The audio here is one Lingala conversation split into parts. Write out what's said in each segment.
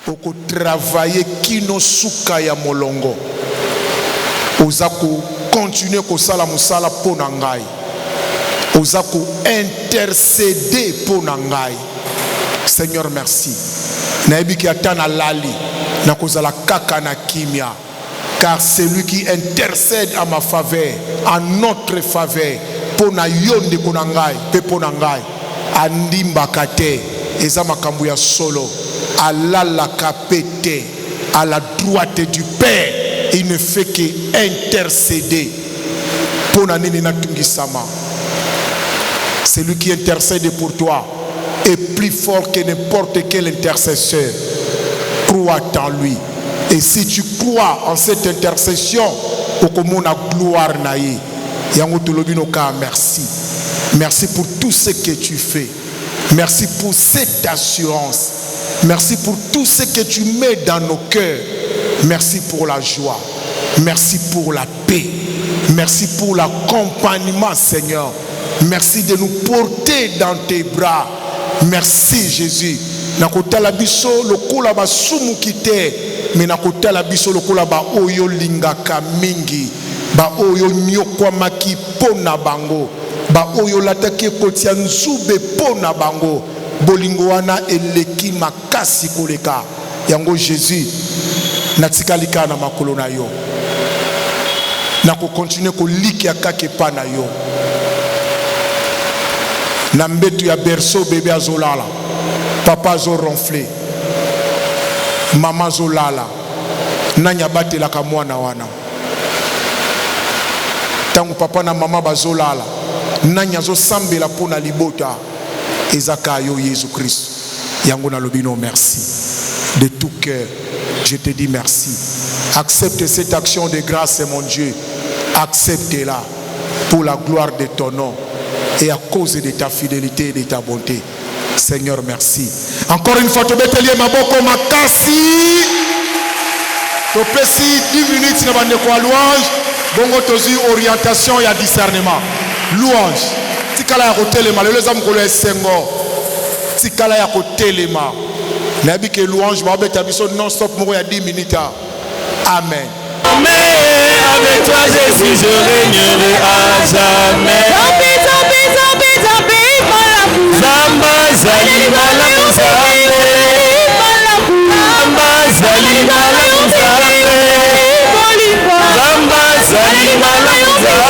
Oko travailler kino suka ya molongo. Ozako continuer ko sala musala po na ngai. Ozako intercéder po na ngai. Seigneur, merci. Naebi ki atana lali na kozala kaka na kimia. Car c'est lui qui intercède à ma faveur, en notre faveur, pour na yonde konangai, pe ponangai, andimba kate, eza makambu ya solo, alala kapete, à la droite du Père, il ne fait qu'intercéder. Pour na nini na tungisama. C'est lui qui intercède pour toi, est plus fort que n'importe quel intercesseur. Crois en lui. Et si tu crois en cette intercession, okomona gloire naïe. Yango tolobino ka merci. Merci pour tout ce que tu fais. Merci pour cette assurance. Merci pour tout ce que tu mets dans nos cœurs. Merci pour la joie. Merci pour la paix. Merci pour l'accompagnement, Seigneur. Merci de nous porter dans tes bras. Merci, Jésus. Nakotala biso lokola basumu kite. Mais nakotala biso lokola ba oyo lingaka mingi. Ba oyo nyokwa maki pona bango. Ba oyo lataki kotia nzube pona bango. Bolingo wana eleki makasi koleka. Yango Jésus natikalika na makolo na yo. Nako continue ko liki akake pa na yo. Na mbetu ya berceau bébé azolala. Papa zo ronflé. Maman zolala. Nanya batela ka mwana wana. Tangu papa na mama bazolala. Nanya zo sambela pona libota. Ezaka yo Jésus Christ. Yango na lobino merci. De tout cœur, je te dis merci. Accepte cette action de grâce, mon Dieu. Accepte-la pour la gloire de ton nom et à cause de ta fidélité et de ta bonté. Seigneur, merci. Encore une fois, tu peux te lier ma boko makasi. Tu peux si 10 minutes na bande kwa louange. Bongo tozi orientation et discernement. Louange. Tikala ya kotelema. Les hommes ko le sengo. Tikala ya kotelema. Nabi ke louange ba beta biso non stop moko ya 10 minutes. Amen. Mais avec toi Jésus je régnerai à jamais. Zamba zali malamu zambe. Zamba zali malamu zambe. Zamba zali malamu zambe.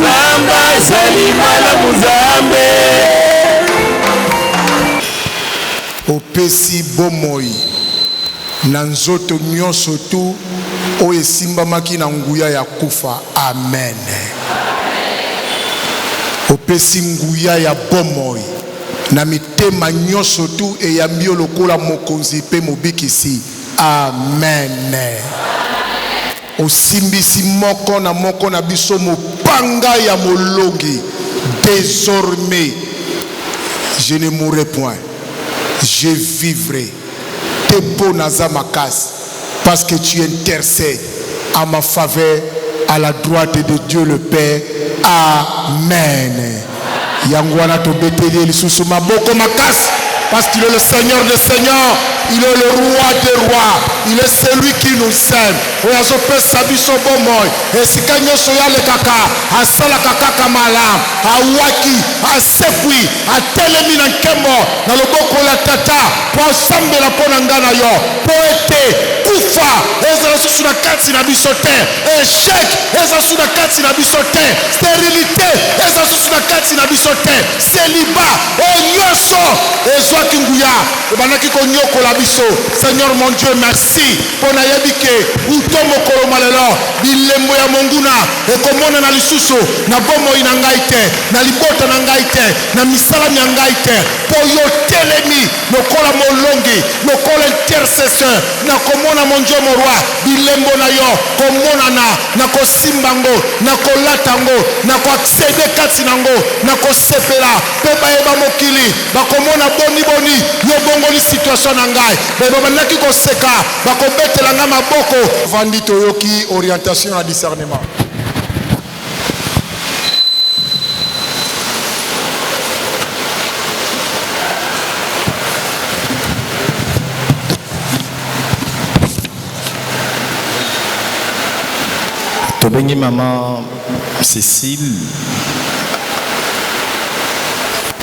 Zamba zali malamu zambe. Opesi bomoi na nzoto nyonso tu oyo esimbamaki na nguya ya kufa. Amen. Opesi nguya ya bomoi na mitema nyonso tu eyambi lokola mokonzi pe mobikisi. Amen. Osimbisi moko na biso mopanga ya molongi. Désormais je ne mourrai point, je vivrai. Te bonaza makas parce que tu intercèdes à ma faveur à la droite de Dieu le Père. Amen. Yangwana to beteli lisusu maboko makas parce qu'il est le Seigneur des Seigneurs il est le roi des rois, il est celui qui nous aime. Oyazo pesa biso bomoy, esika nyonso ya le kaka, asala kaka malamu, awaki, asekwi, atelemi na nkembo, na loboko la tata, po asambela po na ngana yo, po ete kufa, ezala susu na kati na biso te, échec, ezala susu na kati na biso te, stérilité, ezala susu na kati na biso te, célibat, onyoso, ezwaki nguya, ebanaki konyokola biso. Seigneur mon Dieu, merci, po na yebike, utomo kolomalelo, bilembo ya monguna, ekomona na lisusu, na bomo ina ngai te, na libota na ngai te, na misalami ya ngai te, po yo telemi, lokola molongi, lokola intercesseur, na komona mon Dieu mon roi, bilembo na yo, komonana, na kosimbango, na kolatango, na koaccede kati nango, na kosepela, pe bayeba mokili, bakomona boni, yo bongoli situation na ngai, babandaki koseka, bakobetela nga maboko, vandi toyoki orientation à discernement. Tobengi maman Cécile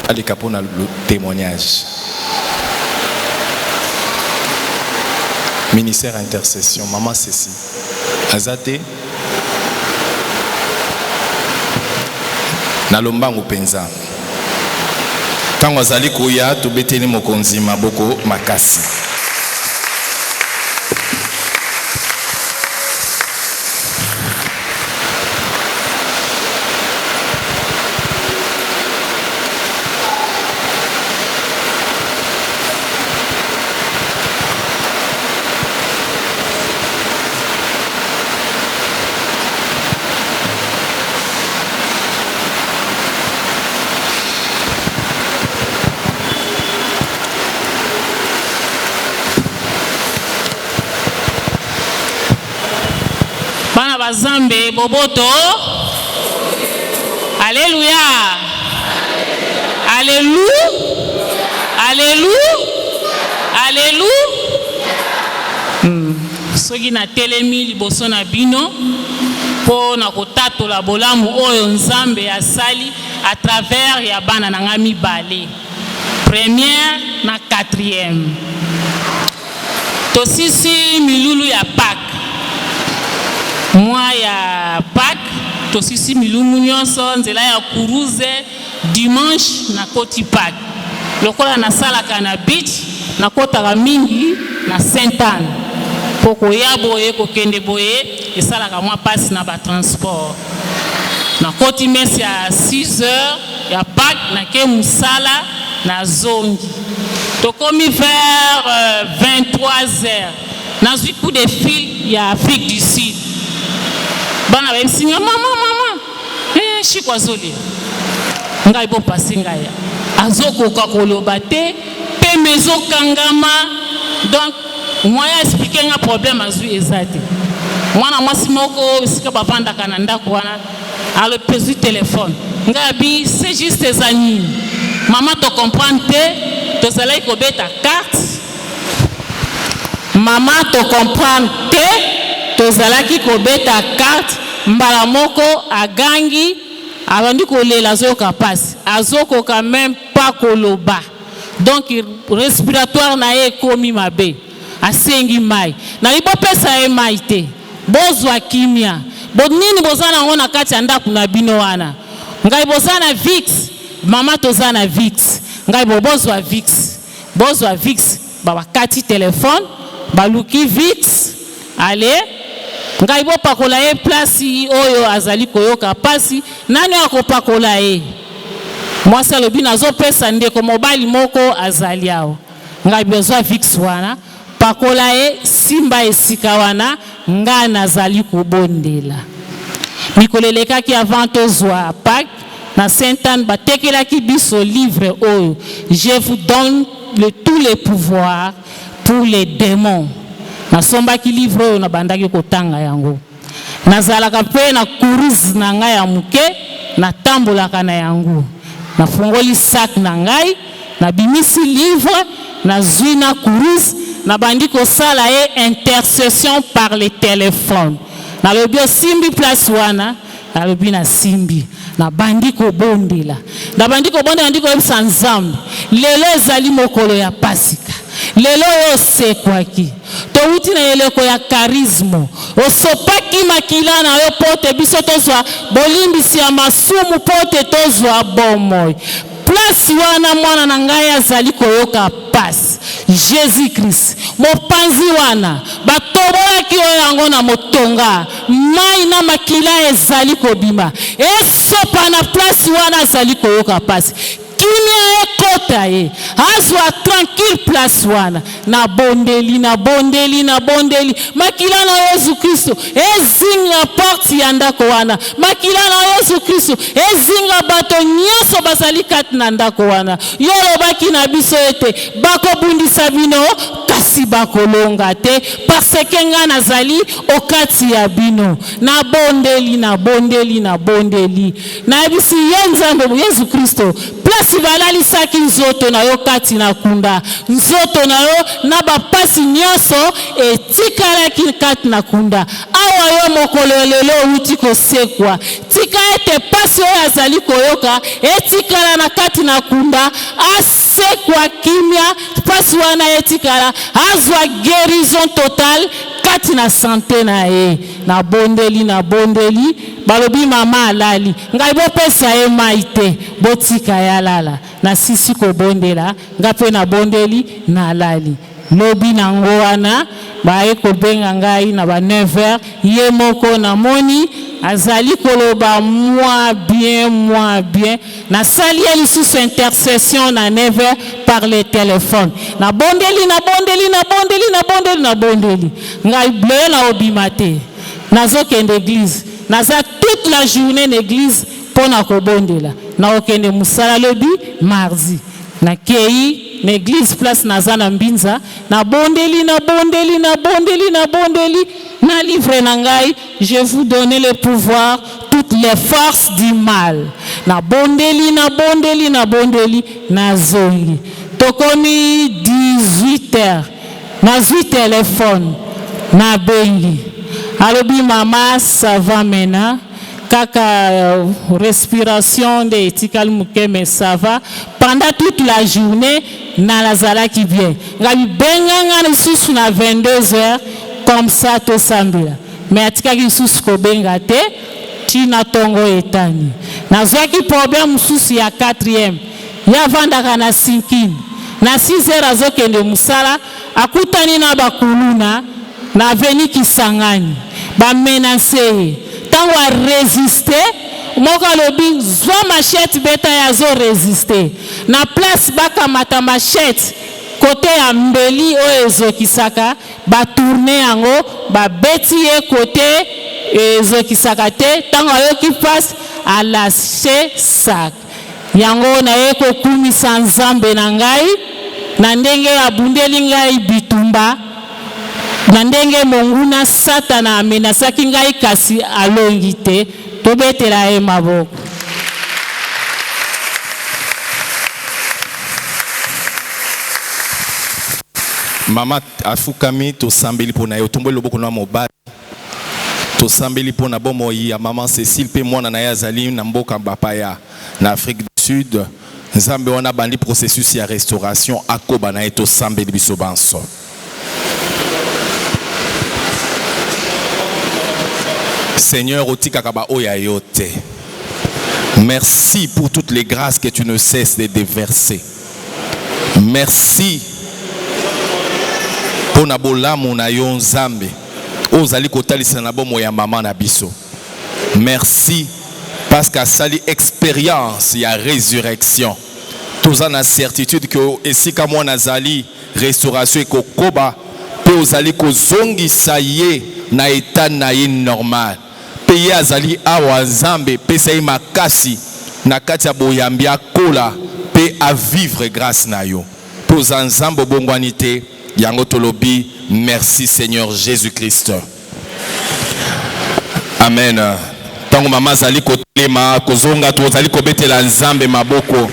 allez capon le témoignage. Ministère intercession maman Cécile azate na lombango penza tango azali koya tobeteli mokonzi maboko makasi. Zambe boboto. Alléluia. Alléluia. Alléluia. Alléluia. Soki na telemi liboso na bino po na kotatola bolamu oyo Nzambe asali à travers ya bana na nga mibale. Première na quatrième. Tosisi milulu ya Pâques. Moi ya Pâques, tosisi milumu nyonso nzela ya kuruze dimanche na koti Pâques. Lokola na salaka na beach na kotaka mingi na Sainte-Anne. Poko ya boye kokende boye esalaka mwa passe na ba transport. Na koti mesi ya 6 heures ya Pâques na ke musala na zongi. Tokomi vers 23 heures. Na zui coup de fil ya Afrique du Sud. Bana ba msinga mama shikwa zoli ngai bo pasi ngai azoko ka koloba te pe mezo kangama donc moi expliquer un problème azui ezate mwana mwasi moko sika bavanda kana ndako wana alo pesu téléphone ngai bi c'est juste des amis maman to comprendre te to sala ko beta carte maman to comprendre te tozalaki kobeta carte mbala moko agangi abandi kolela azoyoka pasi azokoka même pas koloba donc respiratoire na ye ekomi mabe asengi mai na libopesa ye mai te bozwa kimia bonini bozana ngo na kati ya ndako na bino wana ngai bozana Vix mama tozana Vix ngai bozwa Vix babakati téléphone baluki Vix allez ngai bo pakola ye place oyo azali koyoka pasi nani akopakola ye mwasi alobi nazopesa ndeko mobali moko azali awo ngai bezwa Vix wana pakola ye simba esika wana nga nazali kobondela mikolo elekaki avant tozwa Pâques na Sainte-Anne batekelaki biso livre oyo je vous donne tous les pouvoirs pour les démons. Nasombaki livre oyo na bandaki kotanga yango. Nazalaka pe na cruise na ngai ya muke na tambolaka na yango. Nafungoli sac na ngai na bimisi livre na zui na cruise na bandi kosala ye intercession par le téléphone. Na lobi simbi place wana, na lobi na simbi. Na bandi kobondela. Na bandi kobondela ndiko yebisa Nzambe. Lelo ezali mokolo ya Pasika. Lelo yo sekwaki. Touti na eleko ya charisme. Osopaki makila na yo pote biso tozwa bolimbisi ya masumu pote tozwa bomoi. Place wana mwana na ngai azali koyoka pasi. Jésus Christ. Mopanzi wana. Batoboyaki oyo yango na motonga. Mai na makila ezali kobima. Esopa na place wana azali koyoka pasi. Kimia ekota ye. Azwa tranquille place wana. Na bondeli, na bondeli, na bondeli. Makila na Yesu Kristo. Ezinga porti ya ndako wana. Makila na Yesu Kristo. Ezinga bato nyoso basali kati na ndako wana. Yolo baki na biso ete. Bako bundisa bino. Kasi bakolonga te. Parce que nga nazali okati ya bino. Na bondeli, na bondeli, na bondeli. Na bisi yenzambe Yesu Kristo. Place balali saki nzoto na yo kati na kunda. Nzoto na yo na bapasi nyoso etikala kati na kunda. Awa yo mokolo lelo uti kosekwa. Tika ete pasi oyo azali koyoka etikala na kati na kunda. Asekwa kimia pasi wana etikala. Azwa guérison totale kati na santé na ye. Na bondeli, na bondeli. Balobi mama alali. Ngai bopesa ye maite. Botika ya lala. Na sisi ko bondela. Ngape na bondeli na alali. Lobi na ngoana. Bae ko benga ngai na ba 9h. Ye moko na moni. Azali koloba moi bien. Na sali elisusu intercession na 9h par le téléphone. Na bondeli, na bondeli, na bondeli, na bondeli, na bondeli. Ngai bleu na obimate. Nazo kende église. Naza toute la journée en église pour na kobondela. Na okende musala lobi mardi. Na kei na église place naza na mbinza. Na bondeli, na bondeli, na bondeli, na bondeli. Na livre na ngai, je vous donne le pouvoir, toutes les forces du mal. Na bondeli, na bondeli, na bondeli, na zongi. Tokomi 18h. Na 8 téléphone. Na bengi. Alobi mama, ça va maintenant. Kaka respiration de etikal muke, mais ça va. Pendant toute la journée, na lazala qui vient. Gabi benga susu na 22h, comme ça to sambila. Mais atika ki susu ko benga te, tina tongo etani. Na zwaki problème susu ya 4e. Ya vandaka na 5e. Na 6h azokende musala, akutani na bakuluna, na veni Kisangani. Ba menacer. Tango a résister, moka lobi zwa machette beta yazo résister. Na place baka mata machette côté ya mbeli o ezokisaka, ba tourner yango, ba beti ye côté ezokisaka te, tango ayoki passe à lâcher sac. Yango na ye ko kumisa Nzambe na ngai, na ndenge abundeli ngai bitumba. Nandenge monguna Satana amenasaki ngai kasi alongi te, tobetela ye maboko. Mama afukami to sambeli pona yo tomboli loboko na mobali. To sambeli pona bomoi ya maman Cécile pe mwana na yazali na mboka bapaya na Afrique du Sud. Nzambe wana bandi processus ya restauration akoba na eto sambeli biso banso. Seigneur, merci pour toutes les grâces que tu ne cesses de déverser. Merci pour nabola mon ayon zambe. Ozali kotalisa na bomo ya mama na biso. Merci parce qu'à sali expérience il y a résurrection. Tous en a certitude que ici comme on azali restauration et kokoba pe ozali ko zongi saye na état na normal. Pays azali awa Nzambe pesa yi makasi na kati ya boyambi akola pe a vivre grâce na yo. Pour Nzambe bongwanite yango tolobi merci Seigneur Jésus-Christ. Amen. Tango mama zali kotelema kozonga to zali kobetela Nzambe maboko.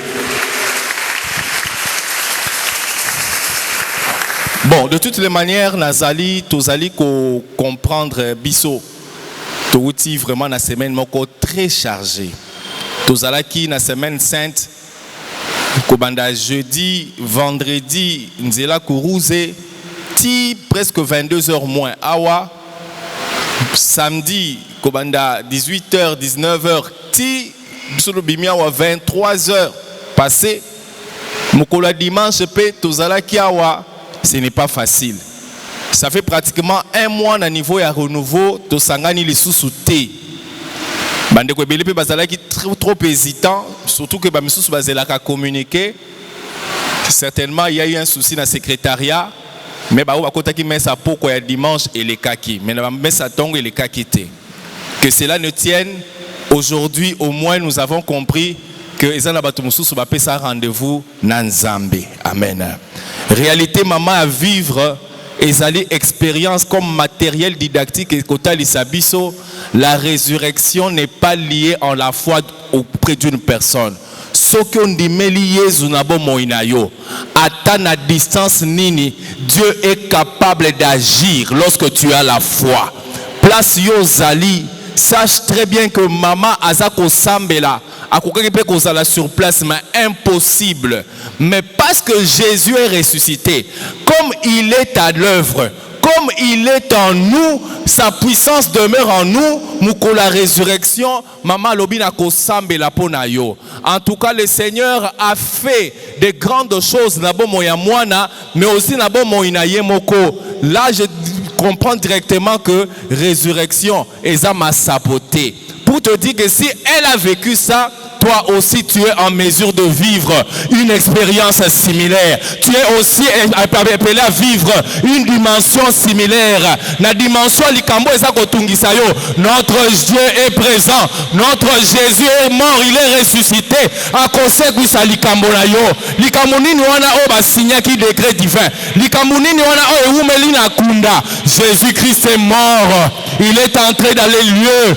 Bon, de toutes les manières, Nazali, tozali comprendre biso. Touti vraiment la semaine moko très chargée. Tozalaki la semaine sainte. Kobanda jeudi, vendredi, nzela kuruze, ti presque 22h moins. Awa, samedi, kobanda 18h, 19h, ti bisolo bimia wa 23h passé. Mokola dimanche pe tozalaki awa, ce n'est pas facile. Ça fait pratiquement un mois à niveau ya renouveau, tosangani les sous-soutés. Bande ko belé pe bazalaki trop hésitant, surtout que bamisusu bazelaka communiquer. Certainement il y a eu un souci dans le secrétariat, mais ba kotaki mesa poko ya dimanche et les kaki, mais na mesa tongo et les kakité. Que cela ne tienne, aujourd'hui au moins nous avons compris que ezana batu mususu ba pesa rendez-vous na Nzambe. Amen. Réalité maman à vivre. Ezali expérience comme matériel didactique et kotali sabiso, la résurrection n'est pas liée en la foi auprès d'une personne. Ce qu'on dit Yesu nabo moinayo, à na distance nini, Dieu est capable d'agir lorsque tu as la foi. Place yo zali, sache très bien que maman azako sambela. Sur place, mais impossible. Mais parce que Jésus est ressuscité, comme il est à l'œuvre, comme il est en nous, sa puissance demeure en nous. La résurrection, maman lobina ko sambela ponayo. En tout cas, le Seigneur a fait de grandes choses nabo moya mwana, mais aussi nabo moina yemoko. Là, je comprends directement que résurrection est à ma saboté. Pour te dire que si elle a vécu ça, toi aussi tu es en mesure de vivre une expérience similaire. Tu es aussi appelé à vivre une dimension similaire. La dimension likambo ezako tungisa yo. Notre Dieu est présent. Notre Jésus est mort, il est ressuscité. A conseil sa likambo na yo. Likambo nini wana o ba signa qui décret divin. Likambo nini wana o eumeli na kunda. Jésus-Christ est mort. Il est entré dans les lieux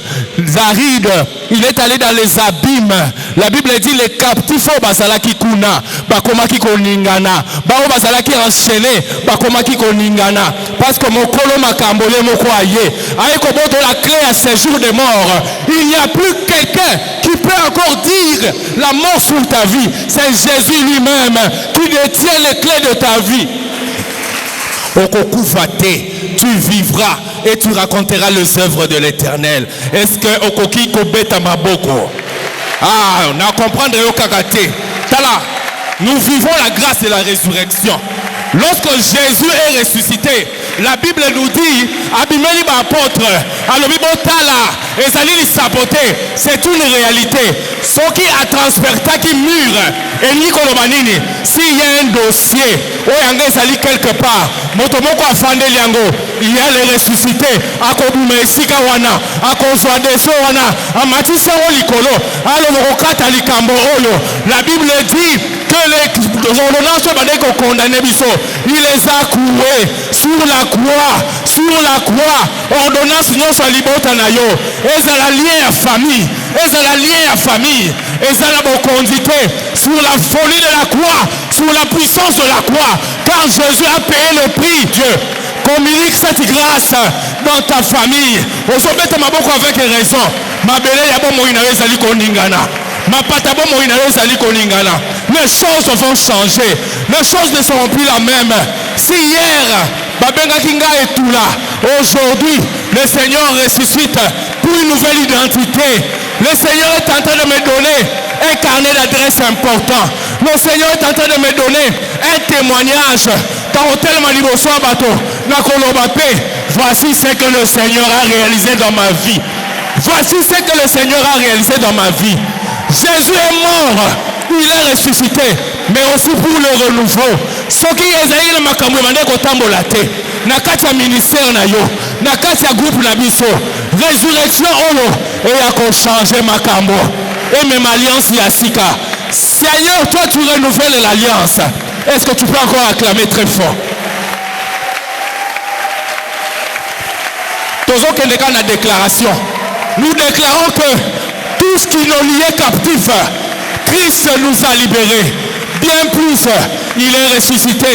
arides. Il est allé dans les abîmes. La Bible dit les captifs au basalaki kuna, bakomaki koningana, bao basalaki enchaîné, bakomaki koningana, parce que mon kolo makambole moko aye, aye koboto la clé à séjour des morts. Il n'y a plus quelqu'un qui peut encore dire la mort sur ta vie. C'est Jésus lui-même qui détient les clés de ta vie. Okokufate, tu vivras et tu raconteras les œuvres de l'Éternel. Est-ce que okoki kobeta maboko? Ah, on a compris au kakate. Tala, nous vivons la grâce et la résurrection. Lorsque Jésus est ressuscité, la Bible nous dit, Abimeli apôtre, alobi botala, ezali saboté, c'est une réalité. Ce qui a transperta qui mure, et Nikolobanini, s'il y a un dossier, ou ezali quelque part, motomoko afande liango, il y a les ressuscités, akobume esika wana, akozwa deso wana, amatisa olikolo, alomokata likambo olo. La Bible dit que les ordonnances sont condamnées, il les a courés sur la croix, ordonnance non soit libota na yo, et à la lien à famille, et à la bonne conduite sur la folie de la croix, sur la puissance de la croix, car Jésus a payé le prix. Dieu communique cette grâce dans ta famille. Au sommet de ma bouche avec raison, ma belle yabo moina ezali koningana. Les choses vont changer. Les choses ne seront plus la même. Si hier, Babenga Kinga est tout là, aujourd'hui, le Seigneur ressuscite pour une nouvelle identité. Le Seigneur est en train de me donner un carnet d'adresse important. Le Seigneur est en train de me donner un témoignage. Voici ce que le Seigneur a réalisé dans ma vie. Voici ce que le Seigneur a réalisé dans ma vie. Jésus est mort, il est ressuscité, mais aussi pour le renouveau. Ce qui est aïe na makambo mande ko tambola te. Na kati ya ministère na yo, na kati ya groupe na biso. Résurrection olo et a ko changer makambo. Et même alliance ya sika. Seigneur, toi tu renouvelles l'alliance. Est-ce que tu peux encore acclamer très fort? Tozo kendeka na déclaration. Nous déclarons que tout ce qui nous liait captifs, Christ nous a libérés. Bien plus, il est ressuscité.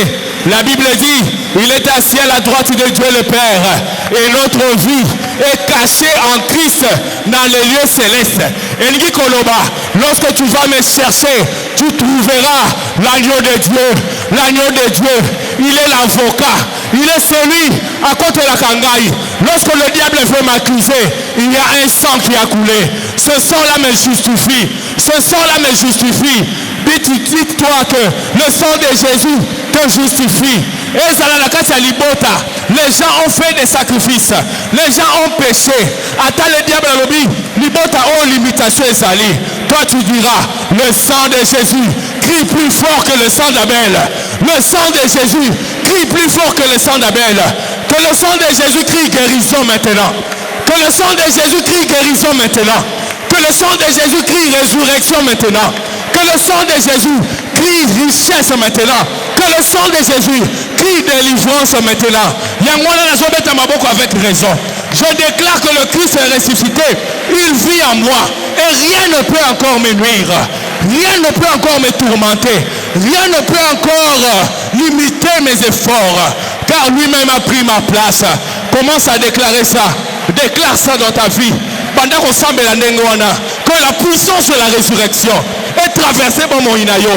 La Bible dit, il est assis à la droite de Dieu le Père. Et notre vie est cachée en Christ dans les lieux célestes. Elingi Koloba, lorsque tu vas me chercher, tu trouveras l'agneau de Dieu. L'agneau de Dieu, il est l'avocat. Il est celui à côté de la Kangaï. Lorsque le diable veut m'accuser, il y a un sang qui a coulé. Ce sang-là me justifie. Ce sang-là me justifie. Dites-toi que le sang de Jésus te justifie. Et ça la libota. Les gens ont fait des sacrifices. Les gens ont péché. Attends le diable à l'objet. Libota ont limitation et sali. Toi tu diras, le sang de Jésus crie plus fort que le sang d'Abel. Le sang de Jésus crie plus fort que le sang d'Abel. Que le sang de Jésus crie guérison maintenant. Que le sang de Jésus crie guérison maintenant. Que le sang de Jésus crie résurrection maintenant. Que le sang de Jésus crie richesse maintenant. Que le sang de Jésus crie délivrance maintenant. Avec raison. Je déclare que le Christ est ressuscité. Il vit en moi. Et rien ne peut encore me nuire. Rien ne peut encore me tourmenter. Rien ne peut encore limiter mes efforts. Car lui-même a pris ma place. Commence à déclarer ça. Déclare ça dans ta vie. Que la puissance de la résurrection est traversée par mon inayo.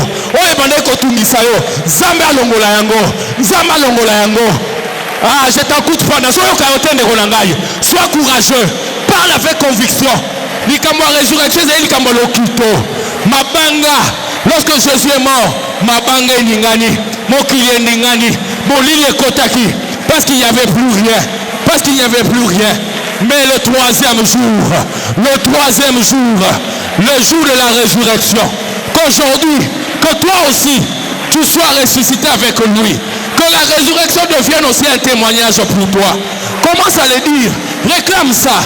Ah, je t'écoute pendant. Sois courageux. Parle avec conviction. Mabanga, lorsque Jésus est mort, Mabanga est ningani, Mokili est ningani, Bolili est kotaki, parce qu'il n'y avait plus rien. Parce qu'il n'y avait plus rien. Mais le troisième jour, le jour de la résurrection, qu'aujourd'hui, que toi aussi, tu sois ressuscité avec lui. Que la résurrection devienne aussi un témoignage pour toi. Commence à le dire. Réclame ça.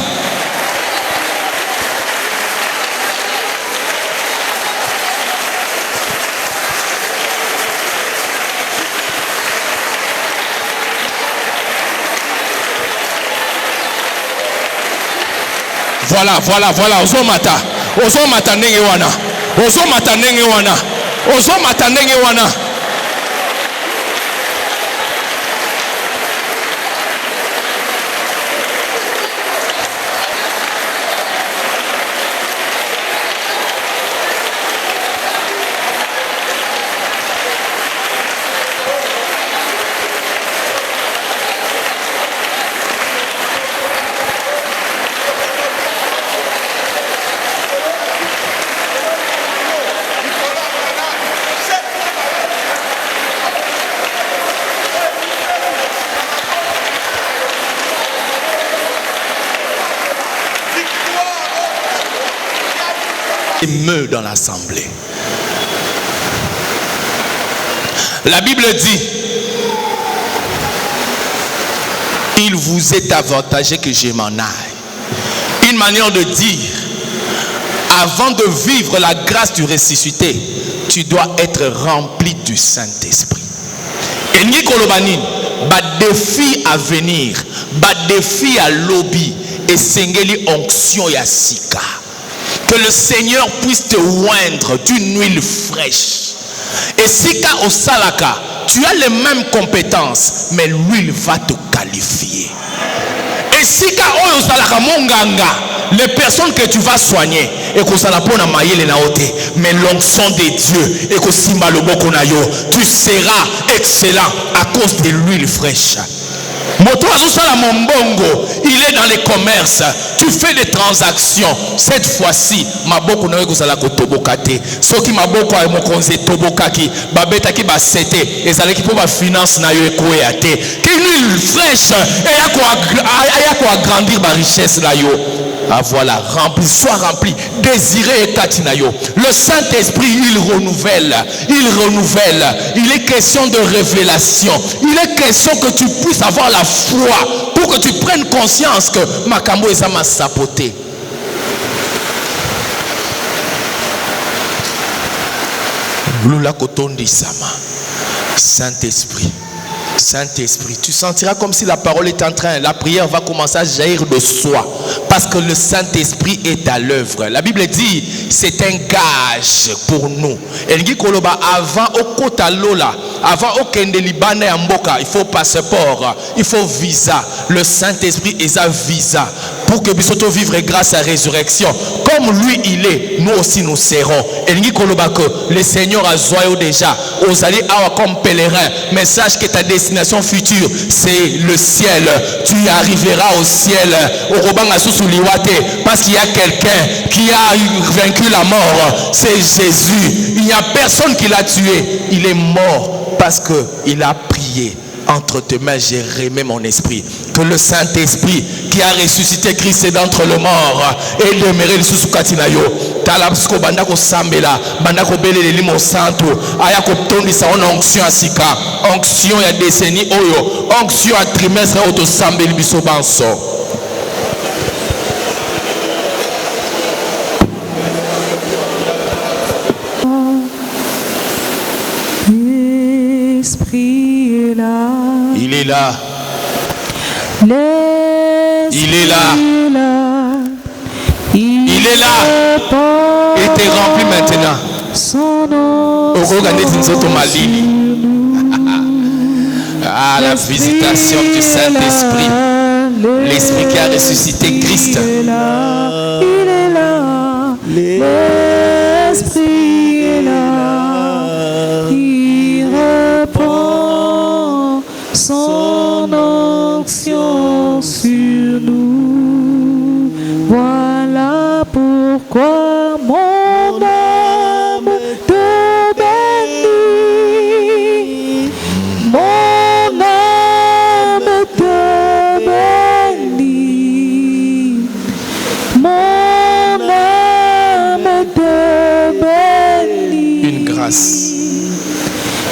Voilà. Ozo mata ndenge wana. Émeut dans l'assemblée. La Bible dit, il vous est avantageux que je m'en aille. Une manière de dire, avant de vivre la grâce du ressuscité, tu dois être rempli du Saint-Esprit. Et ni kolobanin, ba défi à venir, ba défi à lobby, et sengeli onction ya sika. Que le Seigneur puisse te oindre d'une huile fraîche. Et si au salaka, tu as les mêmes compétences, mais l'huile va te qualifier. Et si au salaka monganga, les personnes que tu vas soigner, et que ça n'a maillé les naoté, mais l'onction de Dieu, et que simba le bokonayo, tu seras excellent à cause de l'huile fraîche. Moto azosala mombongo, il est dans les commerces, tu fais des transactions. Cette fois-ci, maboko na weko zala ko tobokate. Soki maboko ay mokonze tobokaki, babeta ki ba sete, ezalaki po ba finance na yo ekoyate. Qu'une huile fraîche et ya ko agrandir ba richesse na yo. Ah voilà, rempli, sois rempli, désiré et katinayo. Le Saint-Esprit, il renouvelle. Il est question de révélation. Il est question que tu puisses avoir la foi pour que tu prennes conscience que Makambo est ma sapoté. Lula Kotondi Sama. Saint-Esprit. Saint-Esprit, tu sentiras comme si la parole est en train, la prière va commencer à jaillir de soi. parce que le Saint-Esprit est à l'œuvre. La Bible dit, c'est un gage pour nous. Elingi koloba avant okota lola, avant okende libane ya mboka, il faut passeport, il faut visa. Le Saint-Esprit est un visa pour que bisoto vivre grâce à la résurrection. Comme lui il est, nous aussi nous serons. Elingi koloba que le Seigneur a joyau déjà. Aux allez awa comme pèlerin, mais sache que ta destination future c'est le ciel. Tu arriveras au ciel. Parce qu'il y a quelqu'un qui a vaincu la mort. C'est Jésus. Il n'y a personne qui l'a tué. Il est mort parce qu'il a prié. Entre tes mains, j'ai remis mon esprit. Que le Saint-Esprit qui a ressuscité Christ d'entre les morts et demeuré le sous-katinayo. Talabsko bandako sambela, bandako belele limo santo, ayako tondi sa onction asika, onction ya décennie oyo, onction à trimestre auto sambeli biso banso. L'Esprit est là. Il est là. Il est là. Il est là. Il t'est rempli maintenant. Son nom. Ah, la visitation du Saint-Esprit. L'Esprit qui a ressuscité Christ. Il est là. L'Esprit est là. Il reprend son onction sur nous. Voilà pourquoi mon âme te bénit. Mon âme te bénit. Mon âme te bénit. Une grâce.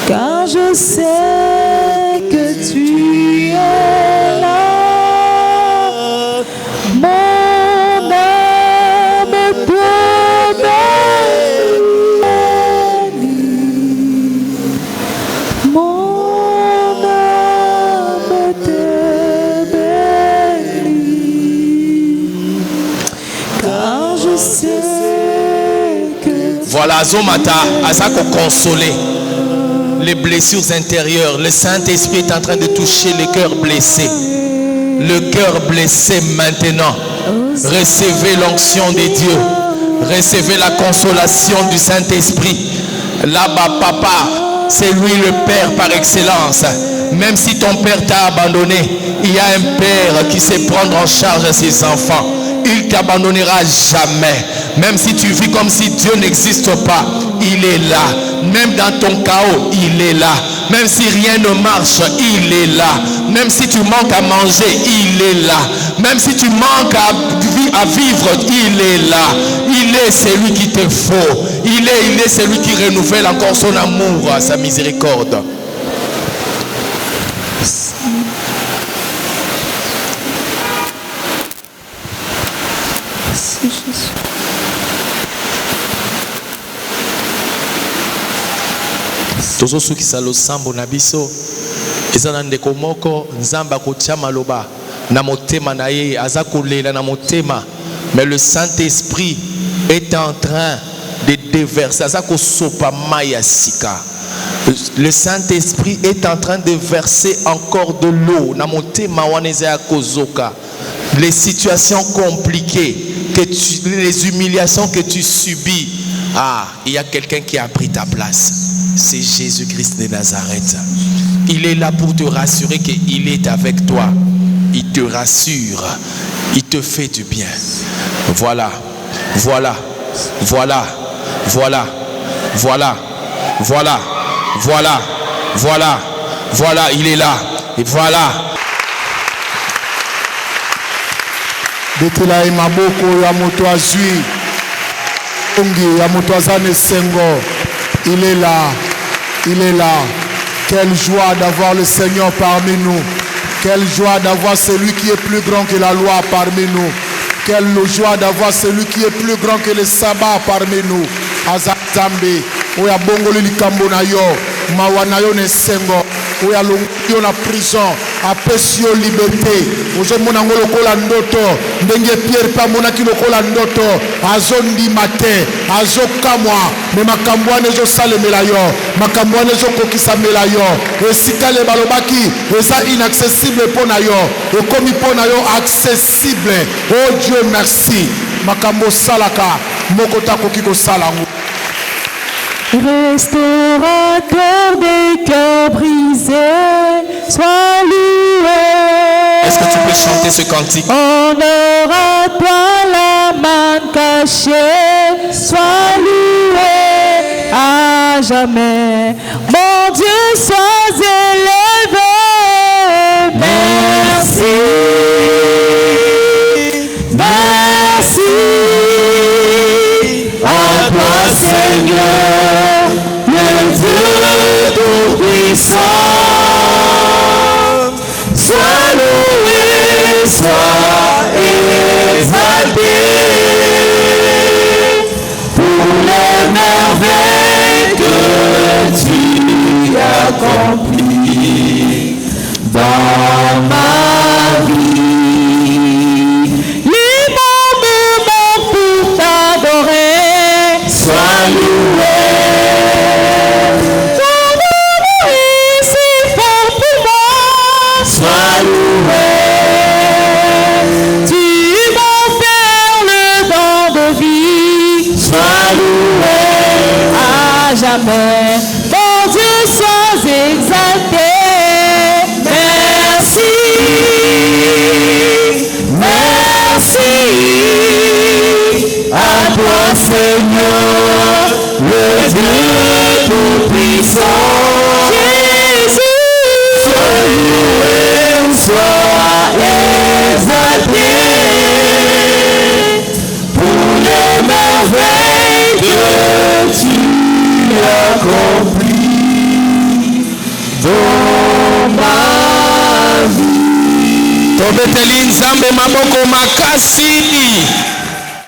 Car je sais que tu es là. Mon âme te bénit. Mon âme te bénit. Car je sais que Voilà, Zomata, Azako consoler les blessures intérieures. Le Saint-Esprit est en train de toucher les cœurs blessés. Le cœur blessé maintenant. Recevez l'onction de Dieu. Recevez la consolation du Saint-Esprit. Là-bas, papa, c'est lui le Père par excellence. Même si ton Père t'a abandonné, il y a un Père qui sait prendre en charge ses enfants. Il ne t'abandonnera jamais. Même si tu vis comme si Dieu n'existe pas, il est là. Même dans ton chaos, il est là. Même si rien ne marche, il est là. Même si tu manques à manger, il est là. Même si tu manques à vivre, il est là. Il est celui qui te faut. Il est celui qui renouvelle encore son amour, sa miséricorde. Merci Jésus. Tozo sukisa losambo na biso ezana ndeko moko nzamba kotia maloba na motema na ye aza kolela na motema, mais le Saint-Esprit est en train de déverser aza kosopa mai ya sika. Le Saint-Esprit est en train de verser encore de l'eau na motema wana eza ya kozoka. Les situations compliquées les humiliations que tu subis, il y a quelqu'un qui a pris ta place. C'est Jésus-Christ de Nazareth. Il est là pour te rassurer qu'il est avec toi. Il te rassure. Il te fait du bien. Voilà. Voilà. Voilà. Voilà. Voilà. Voilà. Voilà. Voilà. Voilà. Il est là. Et voilà. Betela maboko ya moto azui ongi ya moto azane sengo. Il est là. Il est là. Quelle joie d'avoir le Seigneur parmi nous. Quelle joie d'avoir celui qui est plus grand que la loi parmi nous. Quelle joie d'avoir celui qui est plus grand que le sabbat parmi nous. Azambe, oya bongoli likambo na yo, mawa na yo ne sengo, oya longo na prison. apesi yo liberté. Ozomona ngo lokola ndoto ndenge Pierre pa monaki lokola ndoto azondima te azokamwa me makambo wana ezosalemela yo makambo wana ezokokisamela yo esika le balobaki eza inaccessible mpo na yo ekomi mpo na yo accessible. Oh Dieu merci makambo salaka moko takoki kosala ngo. Restaurateur des cœurs brisés, sois loué. Est-ce que tu peux chanter ce cantique? Honneur à toi la main cachée, sois loué à jamais. Mon Dieu, sois élevé. Merci. Merci à toi, Seigneur, le Dieu tout-puissant. Sois loué, sois exalté pour les merveilles que tu accomplis dans ma vie. Les moments pour t'adorer, sois loué. Ton amour est si fort pour moi, sois loué. Tu m'offres le don de vie, sois loué à jamais. Mon Dieu, sois exalté. Merci, merci à toi, Seigneur, le Dieu tout-puissant. Jésus, sois loué, sois exalté pour les merveilles que tu accomplis dans ma vie. Tobeteli nzambe maboko makasi.